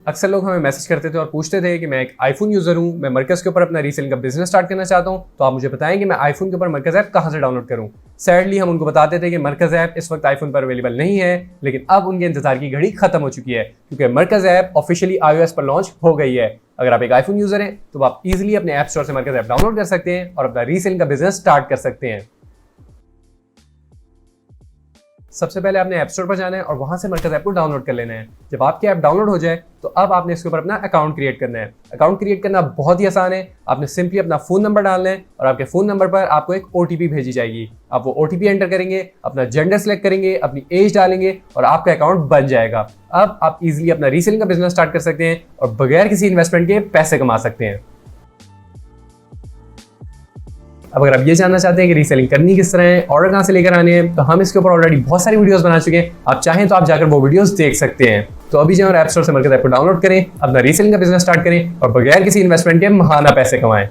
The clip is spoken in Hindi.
अक्सर लोग हमें मैसेज करते थे और पूछते थे कि मैं एक आईफोन यूज़र हूँ, मैं मरकज़ के ऊपर अपना रीसेलिंग का बिजनेस स्टार्ट करना चाहता हूँ, तो आप मुझे बताएं कि मैं आईफोन के ऊपर मरकज़ ऐप कहाँ से डाउनलोड करूँ। सैडली हम उनको बताते थे कि मरकज़ ऐप इस वक्त आईफोन पर अवेलेबल नहीं है, लेकिन अब उनके इंतजार की घड़ी खत्म हो चुकी है, क्योंकि मरकज़ ऐप ऑफिशियली iOS पर लॉन्च हो गई है। अगर आप एक आईफोन यूज़र हैं तो आप इजीली अपने ऐप स्टोर से मरकज़ ऐप डाउनलोड कर सकते हैं और अपना रीसेलिंग का बिजनेस स्टार्ट कर सकते हैं। सबसे पहले आपने ऐप स्टोर पर जाना है और वहां से मरकज़ ऐप को डाउनलोड कर लेना है। जब आपकी ऐप डाउनलोड हो जाए तो अब आपने इसके ऊपर अपना अकाउंट क्रिएट करना है। अकाउंट क्रिएट करना बहुत ही आसान है। आपने सिंपली अपना फ़ोन नंबर डालना है और आपके फ़ोन नंबर पर आपको एक OTP भेजी जाएगी। आप वो OTP एंटर करेंगे, अपना जेंडर सेलेक्ट करेंगे, अपनी एज डालेंगे और आपका अकाउंट बन जाएगा। अब आप इजीली अपना रीसेलिंग का बिजनेस स्टार्ट कर सकते हैं और बगैर किसी इन्वेस्टमेंट के पैसे कमा सकते हैं। अब अगर आप ये जानना चाहते हैं कि रीसेलिंग करनी किस तरह है, ऑर्डर कहाँ से लेकर आने हैं, तो हम इसके ऊपर ऑलरेडी बहुत सारी वीडियोस बना चुके हैं। आप चाहें तो आप जाकर वो वीडियोस देख सकते हैं। तो अभी जाएं और ऐप स्टोर से मरकज़ ऐप को डाउनलोड करें, अपना रीसेलिंग का बिजनेस स्टार्ट करें और बगैर किसी इन्वेस्टमेंट के महाना पैसे कमाएं।